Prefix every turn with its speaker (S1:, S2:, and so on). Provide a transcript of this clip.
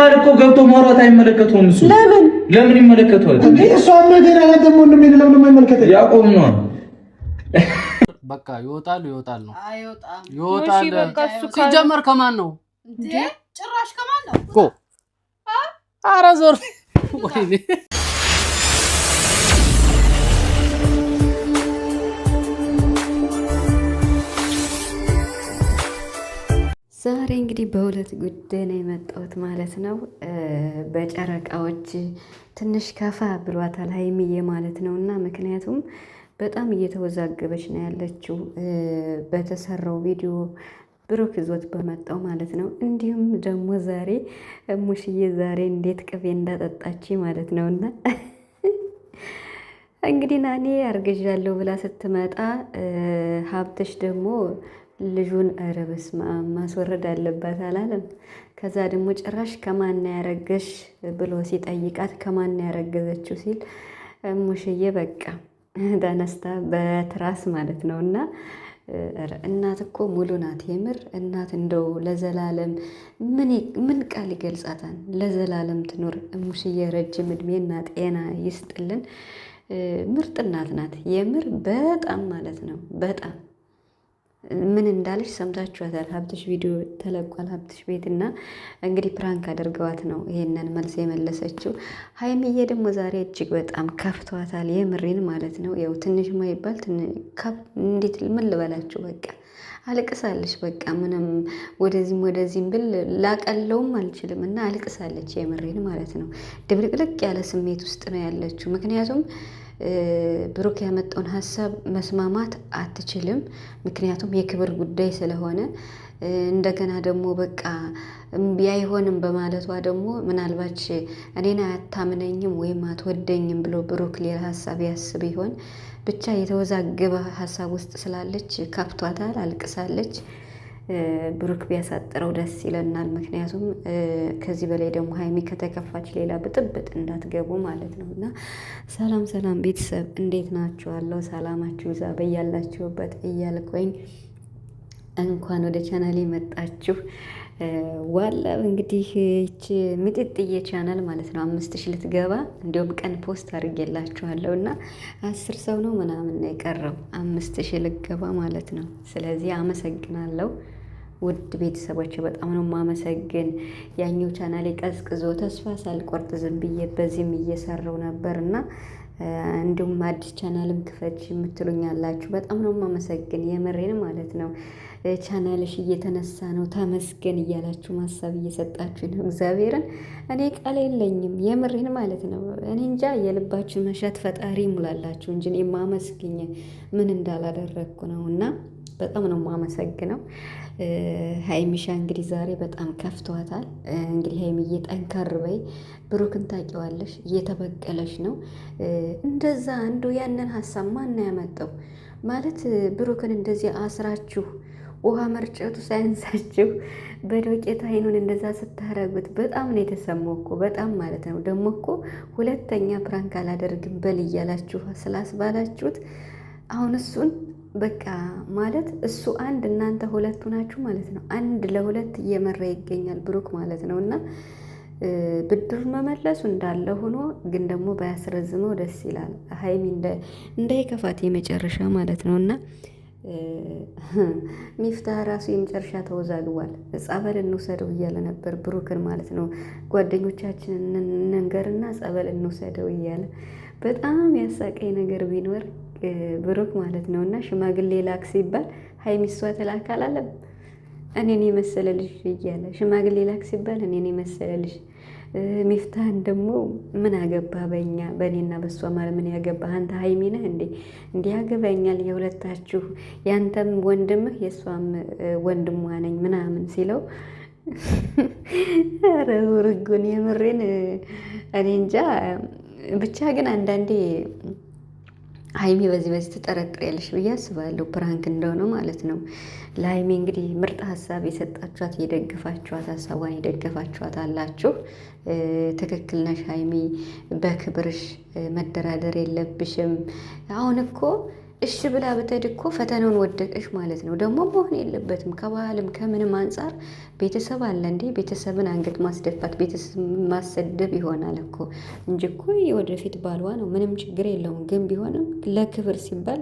S1: መሀል እኮ ገብቶ ማውራት አይመለከተውም። እሱ ለምን ይመለከተዋል?
S2: እሷም ነገር አላደም ወንድም የለም ነው የማይመለከተው።
S1: ያቆም ነው
S3: በቃ ይወጣል ነው
S4: አይወጣም።
S3: ይወጣል። ሲጀመር ከማን ነው
S4: እንዴ? ጭራሽ ከማን ነው
S3: እኮ? ኧረ ዞር ወይኔ
S5: ዛሬ እንግዲህ በሁለት ጉዳይ ነው የመጣሁት ማለት ነው። በጨረቃዎች ትንሽ ከፋ ብሏታል ሀይሚዬ ማለት ነው። እና ምክንያቱም በጣም እየተወዛገበች ነው ያለችው በተሰራው ቪዲዮ ብሩክ ይዞት በመጣው ማለት ነው። እንዲሁም ደግሞ ዛሬ ሙሽዬ ዛሬ እንዴት ቅቤ እንዳጠጣች ማለት ነው። እና እንግዲህ ናኔ አርግዣለሁ ብላ ስትመጣ ሀብትሽ ደግሞ ልጁን ረብስ ማስወረድ አለባት አላለም። ከዛ ደግሞ ጭራሽ ከማን ያረገሽ ብሎ ሲጠይቃት ከማን ያረገዘችው ሲል ሙሽዬ በቃ ተነስታ በትራስ ማለት ነው። እና እናት እኮ ሙሉ ናት የምር እናት እንደው ለዘላለም ምን ቃል ይገልጻታል? ለዘላለም ትኖር ሙሽዬ ረጅም እድሜና ጤና ይስጥልን። ምርጥ እናት ናት የምር በጣም ማለት ነው። በጣም ምን እንዳለች ሰምታችኋታል። ሀብትሽ ቪዲዮ ተለቋል ሀብትሽ ቤት እና እንግዲህ ፕራንክ አድርገዋት ነው ይሄንን መልስ የመለሰችው። ሀይሚዬ ደግሞ ዛሬ እጅግ በጣም ከፍቷታል የምሬን ማለት ነው። ያው ትንሽ ማይባል እንዴት ምን ልበላችሁ በቃ አልቅሳለች። በቃ ምንም ወደዚህም ብል ላቀለውም አልችልም እና አልቅሳለች የምሬን ማለት ነው። ድብልቅልቅ ያለ ስሜት ውስጥ ነው ያለችው። ምክንያቱም ብሩክ ያመጣውን ሀሳብ መስማማት አትችልም። ምክንያቱም የክብር ጉዳይ ስለሆነ እንደገና ደግሞ በቃ እምቢ አይሆንም በማለቷ ደግሞ ምናልባች እኔን አታምነኝም ወይም አትወደኝም ብሎ ብሩክ ሌላ ሀሳብ ያስብ ይሆን ብቻ የተወዛገበ ሀሳብ ውስጥ ስላለች ከፍቷታል፣ አልቅሳለች። ብሩክ ቢያሳጥረው ደስ ይለናል። ምክንያቱም ከዚህ በላይ ደግሞ ሀይሚ ከተከፋች ሌላ ብጥብጥ እንዳትገቡ ማለት ነው። እና ሰላም ሰላም ቤተሰብ እንዴት ናችኋለሁ? ሰላማችሁ ይዛ በያላችሁበት እያልኩኝ እንኳን ወደ ቻናሌ መጣችሁ። ዋላ እንግዲህ ይቺ ሚጥጥዬ ቻናል ማለት ነው 5000 ልትገባ እንዲሁም ቀን ፖስት አድርጌላችኋለሁ እና 10 ሰው ነው ምናምን ነው የቀረው 5000 ልትገባ ማለት ነው። ስለዚህ አመሰግናለሁ ውድ ቤተሰቦች በጣም ነው ማመሰግን። ያኛው ቻናሌ ቀዝቅዞ ተስፋ ሳልቆርጥ ዝም ብዬ በዚህም እየሰራው ነበርና እንዲሁም አዲስ ቻናልም ክፈች የምትሉኝ አላችሁ። በጣም ነው ማመሰግን የምሬን ማለት ነው። ቻናልሽ እየተነሳ ነው ተመስገን እያላችሁ ማሳብ እየሰጣችሁ ነው። እግዚአብሔርን እኔ ቃል የለኝም የምሬን ማለት ነው። እኔ እንጃ የልባችሁ መሻት ፈጣሪ ሙላላችሁ እንጂ እኔ ማመስግኝ ምን እንዳላደረግኩ ነው። እና በጣም ነው ማመሰግነው። ሀይሚሻ እንግዲህ ዛሬ በጣም ከፍቷታል። እንግዲህ ሀይሚዬ ጠንከር በይ፣ ብሩክን ታውቂዋለሽ፣ እየተበቀለሽ ነው። እንደዛ አንዱ ያንን ሀሳብ ማን ያመጣው ማለት ብሩክን እንደዚህ አስራችሁ ውሃ መርጨቱ ሳያንሳችሁ በዶቄት አይኑን እንደዛ ስታረጉት በጣም ነው የተሰማው እኮ በጣም ማለት ነው። ደግሞ እኮ ሁለተኛ ፕራንክ አላደርግም በል እያላችሁ ስላስባላችሁት አሁን እሱን በቃ ማለት እሱ አንድ እናንተ ሁለቱ ናችሁ ማለት ነው። 1-2 እየመራ ይገኛል ብሩክ ማለት ነው። እና ብድር መመለሱ እንዳለ ሆኖ ግን ደግሞ ባያስረዝመው ደስ ይላል። ሀይሚ እንዳይከፋት የመጨረሻ ማለት ነው። እና ሚፍታህ ራሱ የመጨረሻ ተወዛግቧል። ጸበል እንውሰደው እያለ ነበር ብሩክን ማለት ነው። ጓደኞቻችንን እንንገርና ጸበል እንውሰደው እያለ በጣም ያሳቀኝ ነገር ቢኖር ብሩክ ማለት ነው። እና ሽማግሌ ላክ ሲባል ሀይሚ እሷ ትላክ አላለም። እኔን የመሰለ ልጅ እያለ ሽማግሌ ላክ ሲባል እኔን የመሰለ ልጅ። ሚፍታህን ደግሞ ምን አገባ በእኔና በሷ ማለት ምን ያገባህ አንተ ሀይሚ ነህ እንዴ? እንዲህ ያገባኛል የሁለታችሁ ያንተም ወንድምህ የእሷም ወንድሟ ነኝ ምናምን ሲለው ኧረ ውርጉን የምሬን እኔ እንጃ ብቻ ግን አንዳንዴ ሀይሚ በዚህ ትጠረጥሪያለሽ ብዬ አስባለሁ። ፕራንክ እንደሆነ ማለት ነው። ለሀይሚ እንግዲህ ምርጥ ሀሳብ የሰጣችኋት የደገፋችኋት ሀሳቧን የደገፋችኋት አላችሁ። ትክክል ነሽ ሀይሚ፣ በክብርሽ መደራደር የለብሽም። አሁን እኮ እሺ ብላ ብትሄድ እኮ ፈተናውን ወደቀሽ ማለት ነው። ደግሞ መሆን የለበትም ከባህልም ከምንም አንጻር ቤተሰብ አለ እንዴ? ቤተሰብን አንገት ማስደፋት ቤተሰብ ማሰደብ ይሆናል እኮ እንጂ እኮ የወደፊት ባልዋ ነው። ምንም ችግር የለውም። ግን ቢሆንም ለክብር ሲባል